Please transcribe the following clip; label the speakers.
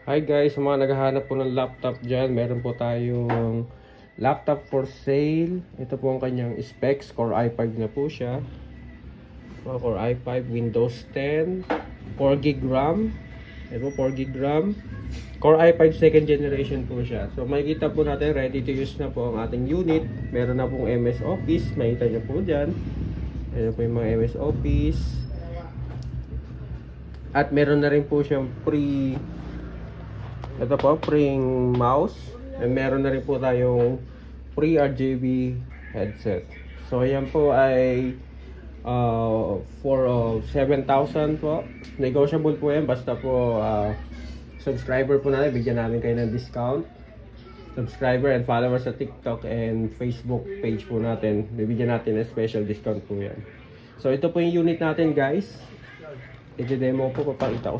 Speaker 1: Hi guys, sa mga naghahanap po ng laptop dyan, meron po tayong laptop for sale. Ito po ang kanyang specs, Core i5 na po siya. Core i5, Windows 10, 4GB RAM. Ito po, 4GB RAM. Core i5 second generation po siya. So makikita po natin, ready to use na po ang ating unit. Meron na pong MS Office, makikita nyo po dyan. Ito po yung mga MS Office. At meron na rin po siyang ito po, free mouse. And meron na rin po tayong free RGB headset. So ayan po ay for 7,000 po. Negotiable po yan. Basta po subscriber po natin, bigyan namin kayo ng discount. Subscriber and followers sa TikTok and Facebook page po natin, bibigyan natin ng special discount po yan. So ito po yung unit natin guys. I-demo po, papakita ko.